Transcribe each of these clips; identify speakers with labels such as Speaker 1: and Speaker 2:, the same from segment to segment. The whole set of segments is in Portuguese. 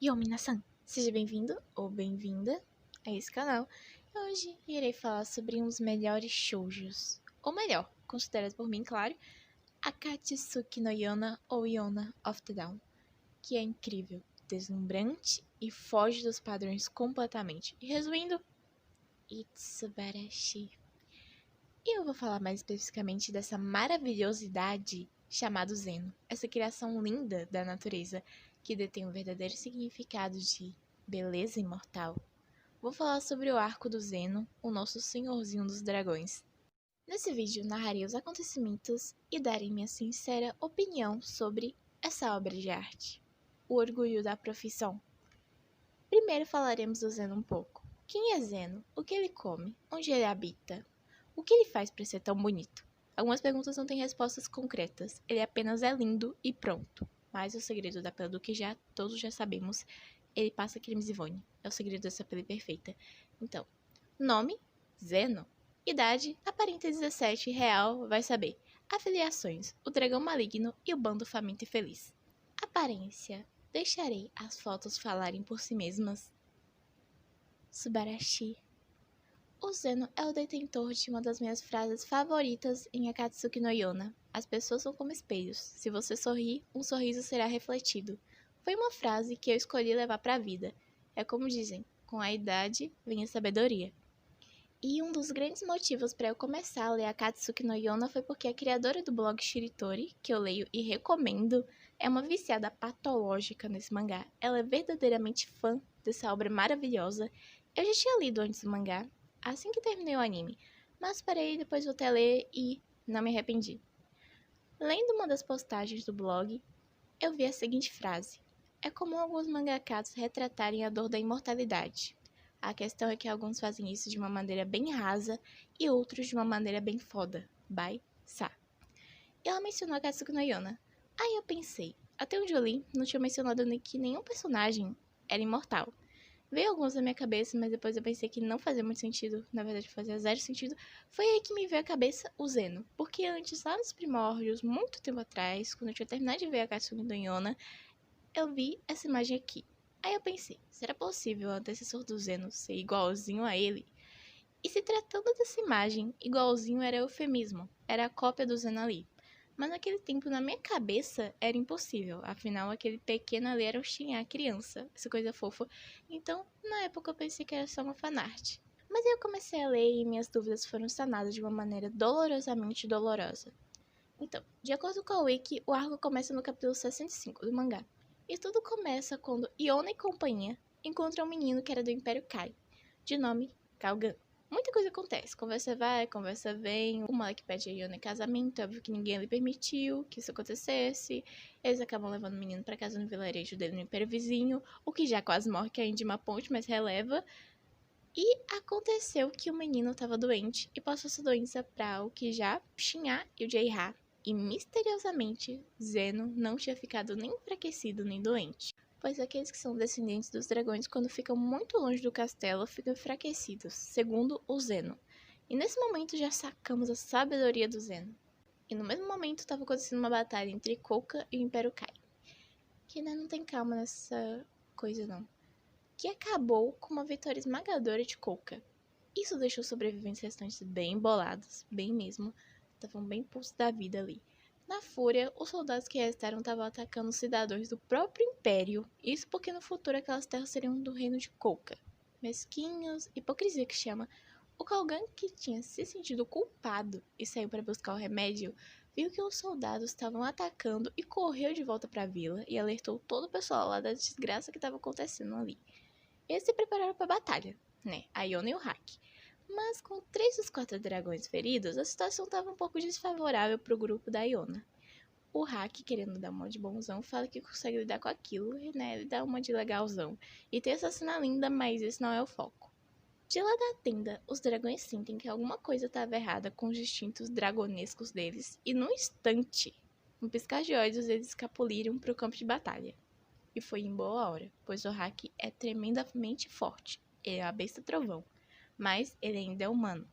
Speaker 1: Yominasan, seja bem-vindo ou bem-vinda a esse canal. Hoje irei falar sobre um dos melhores shoujos, ou melhor, considerado por mim, claro, Akatsuki no Yona ou Yona of the Dawn, que é incrível, deslumbrante e foge dos padrões completamente. E resumindo, Itsubarashi. E eu vou falar mais especificamente dessa maravilhosidade chamada Zeno, essa criação linda da natureza que detém um verdadeiro significado de beleza imortal. Vou falar sobre o arco do Zeno, o nosso senhorzinho dos dragões. Nesse vídeo narrarei os acontecimentos e darei minha sincera opinião sobre essa obra de arte. O orgulho da profissão. Primeiro falaremos do Zeno um pouco. Quem é Zeno? O que ele come? Onde ele habita? O que ele faz para ser tão bonito? Algumas perguntas não têm respostas concretas. Ele apenas é lindo e pronto. Mas o segredo da pele do que todos já sabemos, ele passa crimes Ivone. É o segredo dessa pele perfeita. Então, nome, Zeno. Idade, aparenta 17, real, vai saber. Afiliações, o dragão maligno e o bando faminto e feliz. Aparência, deixarei as fotos falarem por si mesmas. Subarashi. O Zeno é o detentor de uma das minhas frases favoritas em Akatsuki no Yona. As pessoas são como espelhos. Se você sorrir, um sorriso será refletido. Foi uma frase que eu escolhi levar para a vida. É como dizem, com a idade vem a sabedoria. E um dos grandes motivos para eu começar a ler Akatsuki no Yona foi porque a criadora do blog Shiritori, que eu leio e recomendo, é uma viciada patológica nesse mangá. Ela é verdadeiramente fã dessa obra maravilhosa. Eu já tinha lido antes o mangá, assim que terminei o anime, mas parei e depois voltei a ler e não me arrependi. Lendo uma das postagens do blog, eu vi a seguinte frase: é comum alguns mangakas retratarem a dor da imortalidade. A questão é que alguns fazem isso de uma maneira bem rasa e outros de uma maneira bem foda. Bai Sa. E ela mencionou a Akatsuki no Yona. Aí eu pensei, até onde eu li, não tinha mencionado que nenhum personagem era imortal. Veio alguns na minha cabeça, mas depois eu pensei que não fazia muito sentido, na verdade fazia zero sentido. Foi aí que me veio à cabeça o Zeno, porque antes, lá nos primórdios, muito tempo atrás, quando eu tinha terminado de ver a Akatsuki no Yona, eu vi essa imagem aqui. Aí eu pensei, será possível o antecessor do Zeno ser igualzinho a ele? E se tratando dessa imagem, igualzinho era eufemismo, era a cópia do Zeno ali. Mas naquele tempo, na minha cabeça, era impossível. Afinal, aquele pequeno ali era o Shin'a criança, essa coisa fofa. Então, na época, eu pensei que era só uma fanart. Mas aí eu comecei a ler e minhas dúvidas foram sanadas de uma maneira dolorosamente dolorosa. Então, de acordo com a Wiki, o arco começa no capítulo 65 do mangá. E tudo começa quando Iona e companhia encontram um menino que era do Império Kai, de nome Kalgan. Muita coisa acontece, conversa vai, conversa vem, o moleque pede a Iona em casamento, é óbvio que ninguém lhe permitiu que isso acontecesse, eles acabam levando o menino pra casa no vilarejo dele no Império Vizinho, o que já quase morre caindo de uma ponte, mas releva. E aconteceu que o menino estava doente e passou essa doença para o que já Shin'a e o J-Ha. E misteriosamente, Zeno não tinha ficado nem enfraquecido nem doente. Pois aqueles que são descendentes dos dragões, quando ficam muito longe do castelo, ficam enfraquecidos, segundo o Zeno. E nesse momento já sacamos a sabedoria do Zeno. E no mesmo momento estava acontecendo uma batalha entre Kouka e o Império Kai. Que não tem calma nessa coisa não. Que acabou com uma vitória esmagadora de Kouka. Isso deixou os sobreviventes restantes bem bolados, bem mesmo, estavam bem pulsos da vida ali. Na fúria, os soldados que restaram estavam atacando os cidadãos do próprio Império, isso porque no futuro aquelas terras seriam do reino de Kouka. Mesquinhos, hipocrisia que chama. O Kalgan, que tinha se sentido culpado e saiu para buscar o remédio, viu que os soldados estavam atacando e correu de volta para a vila e alertou todo o pessoal lá da desgraça que estava acontecendo ali. Eles se prepararam para a batalha, né? A Iona e o Hack. Mas com 3 dos 4 dragões feridos, a situação estava um pouco desfavorável para o grupo da Iona. O Hack, querendo dar uma de bonzão, fala que consegue lidar com aquilo, e né, ele dá uma de legalzão. E tem essa cena linda, mas esse não é o foco. De lá da tenda, os dragões sentem que alguma coisa estava errada com os instintos dragonescos deles, e num instante, um piscar de olhos, eles escapuliram para o campo de batalha. E foi em boa hora, pois o Hack é tremendamente forte. Ele é a besta trovão, mas ele ainda é humano.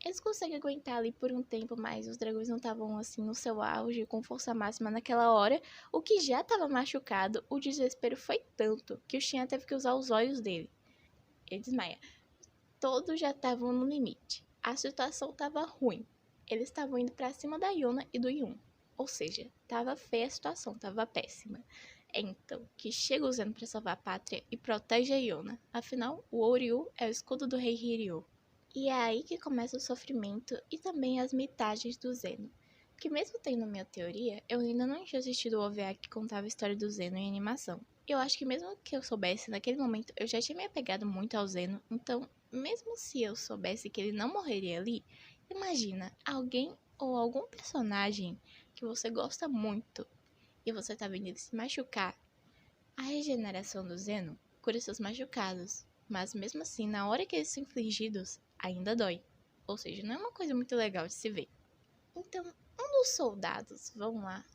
Speaker 1: Eles conseguem aguentar ali por um tempo, mas os dragões não estavam assim no seu auge, com força máxima naquela hora. O que já estava machucado, o desespero foi tanto que o Xian teve que usar os olhos dele. Ele desmaia. Todos já estavam no limite. A situação estava ruim. Eles estavam indo para cima da Yuna e do Yun. Ou seja, estava feia a situação, estava péssima. É então que chega o Zeno para salvar a pátria e protege a Yuna. Afinal, o Ouryu é o escudo do rei Hiryu. E é aí que começa o sofrimento e também as mitagens do Zeno. Que mesmo tendo minha teoria, eu ainda não tinha assistido o OVA que contava a história do Zeno em animação. Eu acho que mesmo que eu soubesse, naquele momento eu já tinha me apegado muito ao Zeno, então mesmo se eu soubesse que ele não morreria ali, imagina alguém ou algum personagem que você gosta muito e você tá vendo ele se machucar. A regeneração do Zeno cura seus machucados, mas mesmo assim, na hora que eles são infligidos, ainda dói. Ou seja, não é uma coisa muito legal de se ver. Então, um dos soldados vão lá,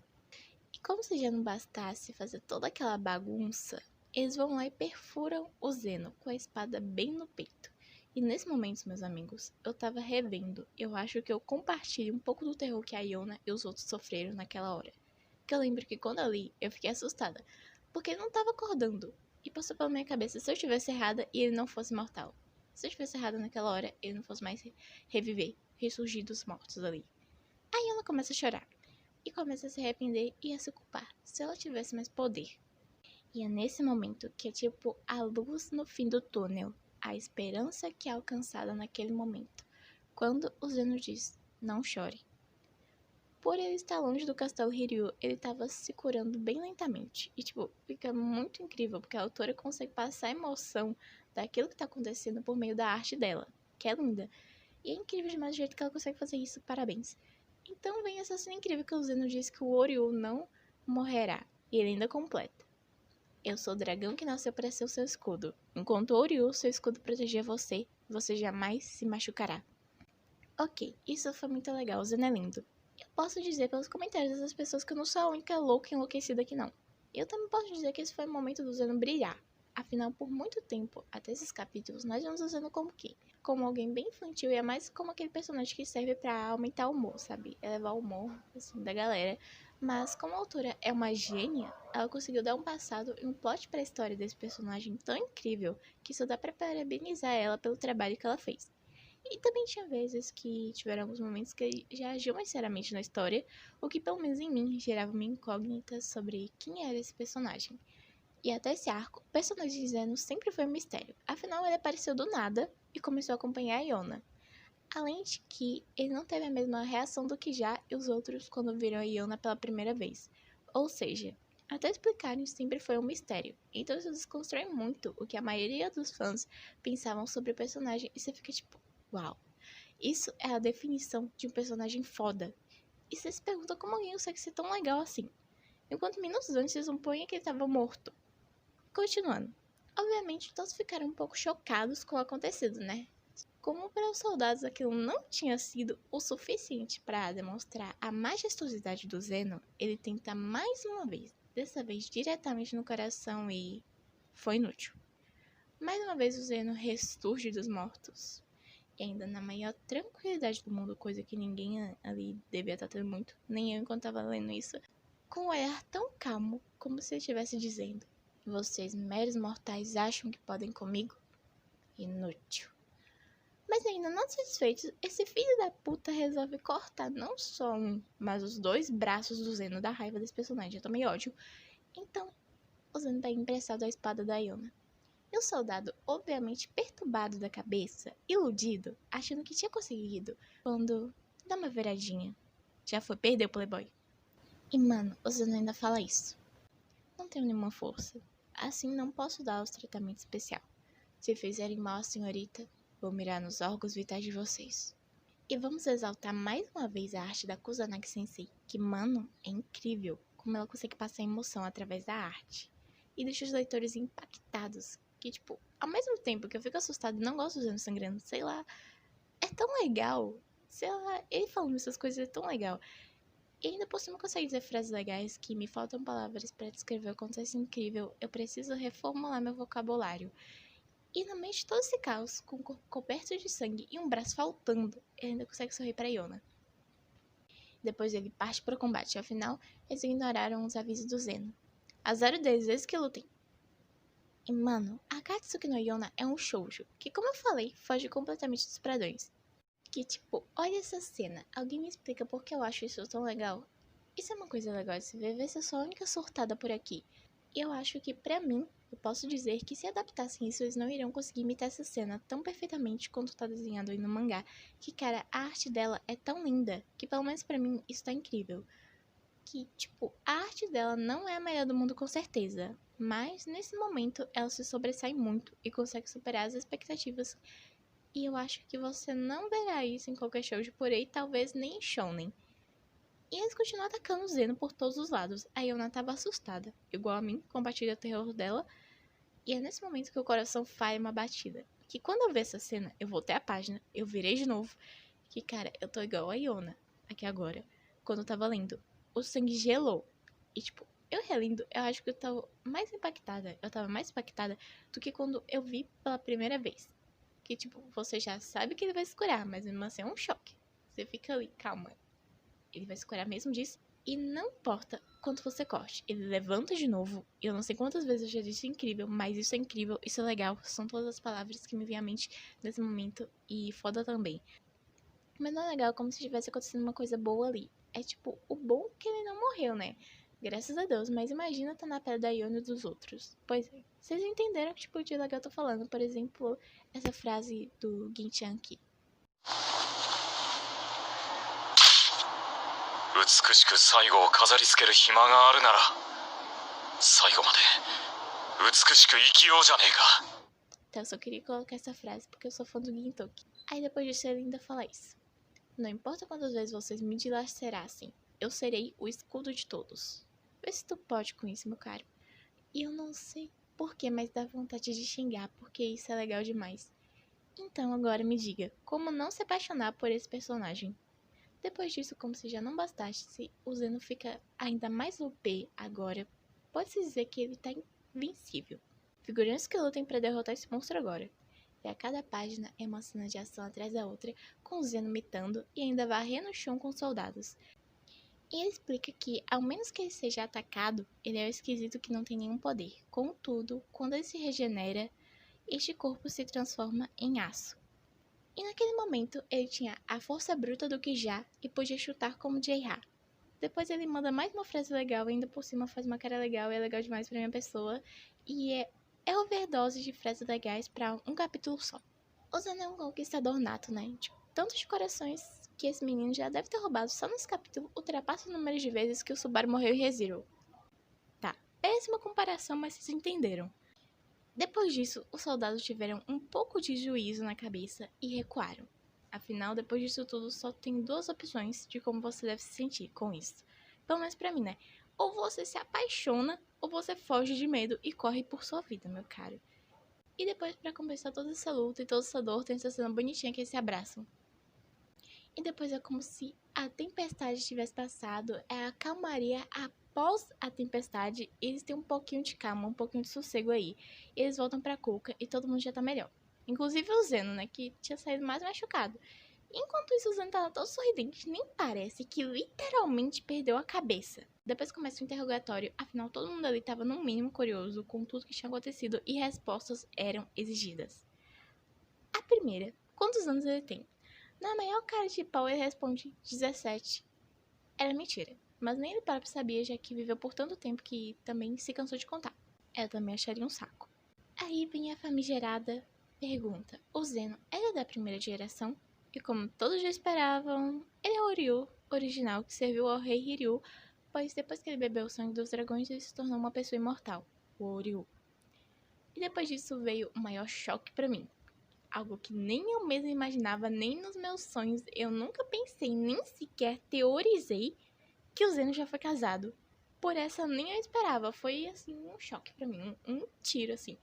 Speaker 1: e como se já não bastasse fazer toda aquela bagunça, eles vão lá e perfuram o Zeno com a espada bem no peito. E nesse momento, meus amigos, eu tava revendo. Eu acho que eu compartilho um pouco do terror que a Yona e os outros sofreram naquela hora. Que eu lembro que quando eu li, eu fiquei assustada. Porque ele não tava acordando. E passou pela minha cabeça se eu estivesse errada e ele não fosse mortal. Se eu estivesse errada naquela hora, ele não fosse mais reviver, ressurgir dos mortos ali. Aí ela começa a chorar. E começa a se arrepender e a se culpar. Se ela tivesse mais poder. E é nesse momento que é tipo a luz no fim do túnel. A esperança que é alcançada naquele momento. Quando o Zeno diz, não chore. Por ele estar longe do castelo Hiryu, ele tava se curando bem lentamente. E, tipo, fica muito incrível, porque a autora consegue passar a emoção daquilo que tá acontecendo por meio da arte dela, que é linda. E é incrível demais o jeito que ela consegue fazer isso, parabéns. Então vem essa cena incrível que o Zeno diz que o Ouryu não morrerá. E ele ainda completa. Eu sou o dragão que nasceu para ser o seu escudo. Enquanto o Ouryu, seu escudo proteger você, você jamais se machucará. Ok, isso foi muito legal, o Zeno é lindo. Eu posso dizer pelos comentários dessas pessoas que eu não sou a única louca e enlouquecida aqui não. Eu também posso dizer que esse foi o momento do Zeno brilhar. Afinal, por muito tempo, até esses capítulos, nós vemos o Zeno como quem? Como alguém bem infantil e é mais como aquele personagem que serve pra aumentar o humor, sabe? Elevar o humor, assim, da galera. Mas como a autora é uma gênia, ela conseguiu dar um passado e um plot pra história desse personagem tão incrível que só dá pra parabenizar ela pelo trabalho que ela fez. E também tinha vezes que tiveram alguns momentos que ele já agiu mais seriamente na história, o que pelo menos em mim gerava uma incógnita sobre quem era esse personagem. E até esse arco, o personagem de Zeno sempre foi um mistério. Afinal, ele apareceu do nada e começou a acompanhar a Yona. Além de que ele não teve a mesma reação do que já e os outros quando viram a Yona pela primeira vez. Ou seja, até explicarem sempre foi um mistério. Então isso desconstrói muito o que a maioria dos fãs pensavam sobre o personagem e você fica tipo, uau. Isso é a definição de um personagem foda. E você se pergunta como alguém consegue ser tão legal assim. Enquanto minutos antes se supõe que ele estava morto. Continuando. Obviamente todos ficaram um pouco chocados com o acontecido, né? Como para os soldados aquilo não tinha sido o suficiente para demonstrar a majestosidade do Zeno, ele tenta mais uma vez, dessa vez diretamente no coração e foi inútil. Mais uma vez o Zeno ressurge dos mortos. E ainda na maior tranquilidade do mundo, coisa que ninguém ali devia estar tendo muito, nem eu enquanto estava lendo isso, com um olhar tão calmo, como se ele estivesse dizendo: vocês meros mortais acham que podem comigo? Inútil. Mas ainda não satisfeito, esse filho da puta resolve cortar não só um, mas os dois braços do Zeno da raiva desse personagem. Eu tomei ódio. Então, o Zeno tá emprestado a espada da Yona. E o soldado, obviamente perturbado da cabeça, iludido, achando que tinha conseguido, quando dá uma viradinha. Já foi, perdeu o Playboy. E mano, o Zeno ainda fala isso. Não tenho nenhuma força. Assim não posso dar os tratamentos especial. Se fizerem mal à senhorita, vou mirar nos órgãos vitais de vocês. E vamos exaltar mais uma vez a arte da Kusanagi Sensei, que, mano, é incrível como ela consegue passar emoção através da arte. E deixa os leitores impactados, que, tipo, ao mesmo tempo que eu fico assustada e não gosto do Zeno sangrando, sei lá, é tão legal. Sei lá, ele falando essas coisas é tão legal. E ainda por cima consegue dizer frases legais que me faltam palavras para descrever o quanto é incrível. Eu preciso reformular meu vocabulário. E no meio de todo esse caos, com o corpo coberto de sangue e um braço faltando, ele ainda consegue sorrir para Yona. Depois ele parte para o combate, afinal, eles ignoraram os avisos do Zeno. Azar deles, eles que lutem. E mano, a Akatsuki no Yona é um shoujo, que como eu falei, foge completamente dos padrões. Que tipo, olha essa cena, alguém me explica por que eu acho isso tão legal? Isso é uma coisa legal de se ver se eu sou a única surtada por aqui. E eu acho que pra mim, eu posso dizer que se adaptassem isso, eles não iriam conseguir imitar essa cena tão perfeitamente quanto tá desenhado aí no mangá. Que cara, a arte dela é tão linda, que pelo menos pra mim isso tá incrível. Que, tipo, a arte dela não é a melhor do mundo com certeza, mas nesse momento ela se sobressai muito e consegue superar as expectativas. E eu acho que você não verá isso em qualquer show de por aí, talvez nem em shounen. E eles continuam atacando o Zeno por todos os lados. A Yona tava assustada, igual a mim, compartilha o terror dela. E é nesse momento que o coração falha uma batida. Que quando eu ver essa cena, eu voltei a página, eu virei de novo. Que cara, eu tô igual a Yona, aqui agora. Quando eu tava lendo, o sangue gelou. E tipo, eu relendo, eu acho que eu tava mais impactada. Eu tava mais impactada do que quando eu vi pela primeira vez. Que tipo, você já sabe que ele vai se curar, mas mesmo assim é um choque. Você fica ali, calma. Ele vai se curar mesmo disso. E não importa quanto você corte, ele levanta de novo. Eu não sei quantas vezes eu já disse incrível, mas isso é incrível, isso é legal. São todas as palavras que me vêm à mente nesse momento. E foda também. Mas não é legal como se tivesse acontecendo uma coisa boa ali. É tipo, o bom que ele não morreu, né? Graças a Deus, mas imagina tá na pele da Yona e dos outros. Pois é, vocês entenderam que tipo de legal eu tô falando. Por exemplo, essa frase do Gin-chan aqui.
Speaker 2: 美しく最後を飾りつける暇があるなら最後まで美しく生きようじゃねえか。
Speaker 1: Então eu só queria colocar essa frase porque eu sou fã do Gintoki. Aí depois disso ele ainda fala isso. Não importa quantas vezes vocês me dilacerassem, eu serei o escudo de todos. Vê se tu pode com isso, meu caro. E eu não sei porquê, mas dá vontade de xingar, porque isso é legal demais. Então agora me diga, como não se apaixonar por esse personagem? Depois disso, como se já não bastasse, o Zeno fica ainda mais OP agora. Pode-se dizer que ele tá invencível. Figurantes que lutem pra derrotar esse monstro agora. E a cada página é uma cena de ação atrás da outra, com o Zeno mitando e ainda varrendo o chão com soldados. E ele explica que, ao menos que ele seja atacado, ele é o esquisito que não tem nenhum poder. Contudo, quando ele se regenera, este corpo se transforma em aço. E naquele momento, ele tinha a força bruta do Kijá e podia chutar como J-Ha. Depois ele manda mais uma frase legal, ainda por cima faz uma cara legal, é legal demais pra minha pessoa. E é overdose de frases legais pra um capítulo só. O Zeno é um conquistador nato, né? Tipo, tantos de corações que esse menino já deve ter roubado só nesse capítulo ultrapassa o número de vezes que o Subaru morreu em ReZero. Tá, péssima comparação, mas vocês entenderam. Depois disso, os soldados tiveram um pouco de juízo na cabeça e recuaram. Afinal, depois disso tudo, só tem duas opções de como você deve se sentir com isso. Pelo menos pra mim, né? Ou você se apaixona, ou você foge de medo e corre por sua vida, meu caro. E depois, pra compensar toda essa luta e toda essa dor, tem essa cena bonitinha que eles se abraçam. E depois é como se a tempestade tivesse passado, é a calmaria após a tempestade, eles têm um pouquinho de calma, um pouquinho de sossego aí. Eles voltam pra Cuca e todo mundo já tá melhor. Inclusive o Zeno, né, que tinha saído mais machucado. Enquanto isso, o Zeno tava todo sorridente, nem parece que literalmente perdeu a cabeça. Depois começa o interrogatório, afinal todo mundo ali tava no mínimo curioso com tudo que tinha acontecido e respostas eram exigidas. A primeira, quantos anos ele tem? Na maior cara de pau ele responde 17. Era mentira, mas nem ele próprio sabia, já que viveu por tanto tempo que também se cansou de contar. Ela também acharia um saco. Aí vem a famigerada pergunta. O Zeno era da primeira geração? E como todos já esperavam, ele é o Ryu original que serviu ao rei Hiryu, pois depois que ele bebeu o sangue dos dragões, ele se tornou uma pessoa imortal, o Ryu. E depois disso veio o maior choque pra mim. Algo que nem eu mesma imaginava, nem nos meus sonhos, eu nunca pensei, nem sequer teorizei que o Zeno já foi casado. Por essa nem eu esperava, foi assim um choque pra mim, um tiro assim.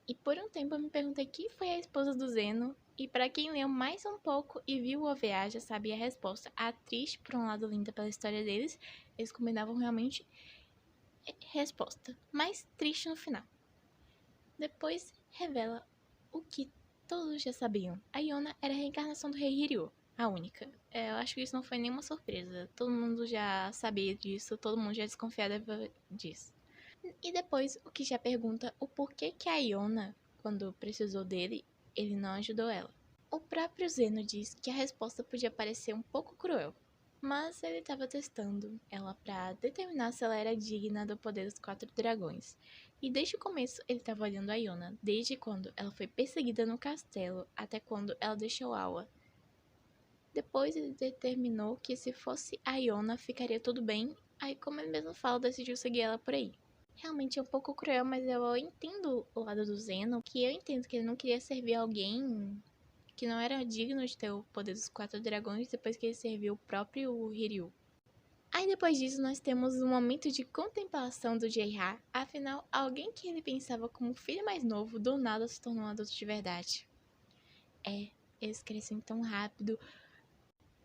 Speaker 1: E por um tempo eu me perguntei quem foi a esposa do Zeno, e pra quem leu mais um pouco e viu o OVA já sabia a resposta. A atriz, por um lado linda pela história deles, eles combinavam realmente resposta, mas triste no final. depois revela o que todos já sabiam. A Yona era a reencarnação do Rei Hiryu, a única. Eu acho que isso não foi nenhuma surpresa. Todo mundo já sabia disso, todo mundo já desconfiava disso. E depois o que já pergunta o porquê que a Yona, quando precisou dele, ele não ajudou ela. O próprio Zeno diz que a resposta podia parecer um pouco cruel, mas ele estava testando ela para determinar se ela era digna do poder dos 4 dragões. E desde o começo ele estava olhando a Yona, desde quando ela foi perseguida no castelo até quando ela deixou Awa. Depois ele determinou que se fosse a Yona ficaria tudo bem, aí como ele mesmo fala, decidiu seguir ela por aí. Realmente é um pouco cruel, mas eu entendo o lado do Zeno, que eu entendo que ele não queria servir alguém que não era digno de ter o poder dos 4 dragões depois que ele serviu o próprio Hiryu. Aí depois disso nós temos um momento de contemplação do J.H. Afinal, alguém que ele pensava como filho mais novo, do nada se tornou um adulto de verdade. Eles crescem tão rápido.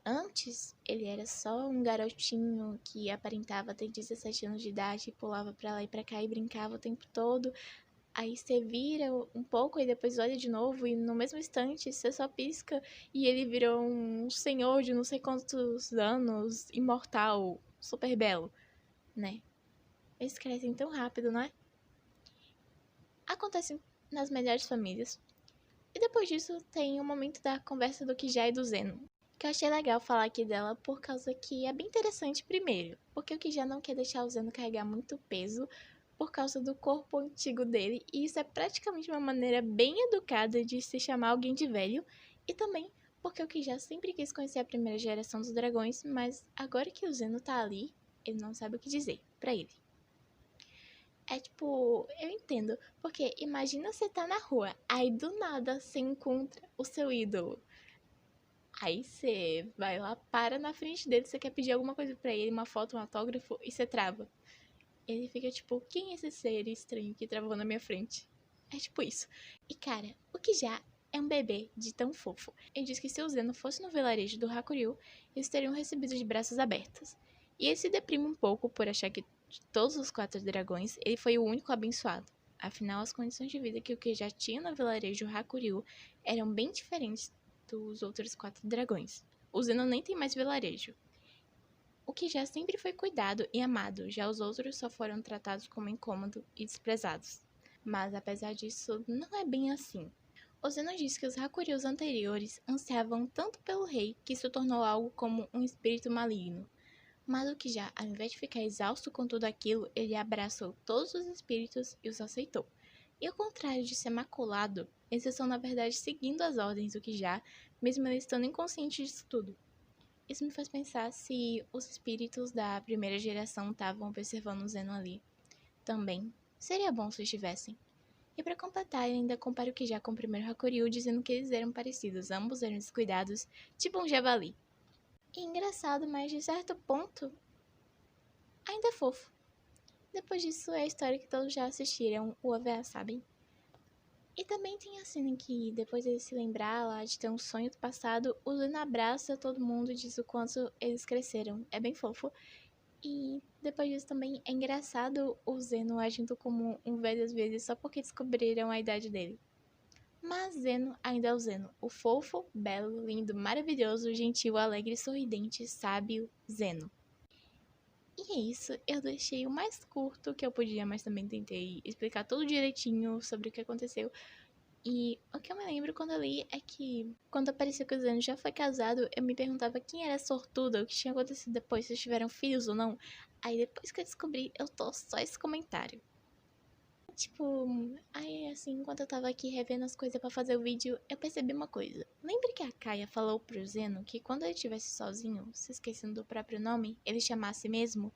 Speaker 1: Antes, ele era só um garotinho que aparentava ter 17 anos de idade e pulava pra lá e pra cá e brincava o tempo todo. Aí você vira um pouco e depois olha de novo e no mesmo instante você só pisca e ele virou um senhor de não sei quantos anos, imortal, super belo, né? Eles crescem tão rápido, não é? Acontece nas melhores famílias. E depois disso tem o momento da conversa do Kijá e do Zeno, que eu achei legal falar aqui dela por causa que é bem interessante primeiro, porque o Kijá não quer deixar o Zeno carregar muito peso por causa do corpo antigo dele, e isso é praticamente uma maneira bem educada de se chamar alguém de velho, e também porque o Kijá sempre quis conhecer a primeira geração dos dragões, mas agora que o Zeno tá ali, ele não sabe o que dizer pra ele. É tipo, eu entendo, porque imagina você tá na rua, aí do nada você encontra o seu ídolo. Aí você vai lá, para na frente dele, você quer pedir alguma coisa pra ele, uma foto, um autógrafo, e você trava. Ele fica tipo, quem é esse ser estranho que travou na minha frente? É tipo isso. E cara, o Kijá é um bebê de tão fofo. Ele diz que se o Zeno fosse no vilarejo do Hakuryu, eles teriam recebido de braços abertos. E ele se deprime um pouco por achar que de todos os 4 dragões, ele foi o único abençoado. Afinal, as condições de vida que o Kijá tinha no vilarejo Hakuryu eram bem diferentes dos outros 4 dragões. O Zeno nem tem mais vilarejo. O Kijá sempre foi cuidado e amado, já os outros só foram tratados como incômodo e desprezados. Mas apesar disso, não é bem assim. O Zeno diz que os Hakuryus anteriores ansiavam tanto pelo rei que isso tornou algo como um espírito maligno. Mas o Kijá, ao invés de ficar exausto com tudo aquilo, ele abraçou todos os espíritos e os aceitou. E ao contrário de ser maculado, eles estão na verdade seguindo as ordens do Kijá, mesmo ele estando inconsciente disso tudo. Isso me faz pensar se os espíritos da primeira geração estavam observando o Zeno ali também. Seria bom se estivessem. E para completar, ele ainda compara o Kijá com o primeiro Hakuryu, dizendo que eles eram parecidos, ambos eram descuidados, tipo um javali. E engraçado, mas de certo ponto, ainda é fofo. Depois disso é a história que todos já assistiram, o OVA, sabem? E também tem a cena que, depois ele se lembrar lá de ter um sonho do passado, o Zeno abraça todo mundo e diz o quanto eles cresceram. É bem fofo. E depois disso também é engraçado o Zeno agindo como um velho às vezes só porque descobriram a idade dele. Mas Zeno ainda é o Zeno, o fofo, belo, lindo, maravilhoso, gentil, alegre, sorridente, sábio Zeno. E é isso, eu deixei o mais curto que eu podia, mas também tentei explicar tudo direitinho sobre o que aconteceu. E o que eu me lembro quando eu li é que, quando apareceu que o Zeno já foi casado, eu me perguntava quem era a sortuda, o que tinha acontecido depois, se tiveram filhos ou não. Aí depois que eu descobri, eu tô só esse comentário. Tipo, aí assim, enquanto eu tava aqui revendo as coisas pra fazer o vídeo, eu percebi uma coisa. Lembra que a Kaia falou pro Zeno que quando ele estivesse sozinho, se esquecendo do próprio nome, ele chamasse mesmo?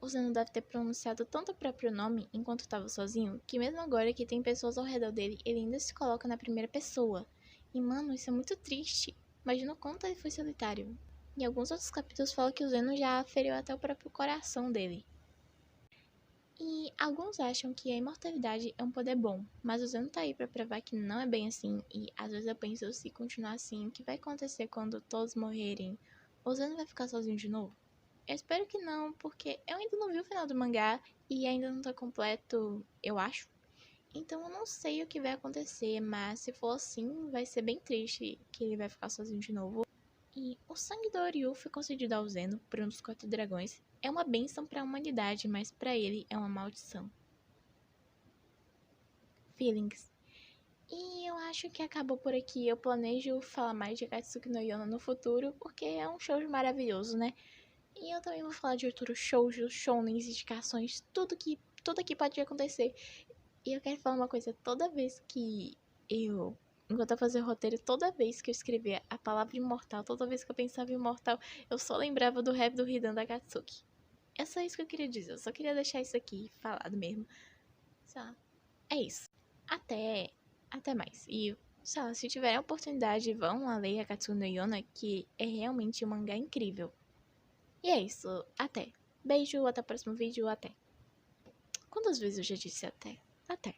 Speaker 1: O Zeno deve ter pronunciado tanto o próprio nome enquanto estava sozinho, que mesmo agora que tem pessoas ao redor dele, ele ainda se coloca na primeira pessoa. E mano, isso é muito triste. Imagina o quanto ele foi solitário. Em alguns outros capítulos fala que o Zeno já feriu até o próprio coração dele. E alguns acham que a imortalidade é um poder bom, mas o Zeno tá aí pra provar que não é bem assim, e às vezes eu penso, se continuar assim, o que vai acontecer quando todos morrerem? O Zeno vai ficar sozinho de novo? Eu espero que não, porque eu ainda não vi o final do mangá e ainda não tá completo, eu acho. Então eu não sei o que vai acontecer, mas se for assim, vai ser bem triste que ele vai ficar sozinho de novo. E o sangue do Oryu foi concedido ao Zeno por um dos 4 dragões. É uma bênção para a humanidade, mas para ele é uma maldição. Feelings. E eu acho que acabou por aqui. Eu planejo falar mais de Akatsuki no Yona no futuro, porque é um show maravilhoso, né? E eu também vou falar de outros shoujos, shounens, indicações, tudo que pode acontecer. E eu quero falar uma coisa, enquanto eu fazia o roteiro, toda vez que eu escrevia a palavra imortal, toda vez que eu pensava em imortal, eu só lembrava do rap do Hidan da Akatsuki. É só isso que eu queria dizer, eu só queria deixar isso aqui falado mesmo. Só. É isso. Até mais. E, sei lá, se tiverem a oportunidade, vão a ler Akatsuki no Yona, que é realmente um mangá incrível. E é isso. Até. Beijo, até o próximo vídeo, até. Quantas vezes eu já disse até? Até.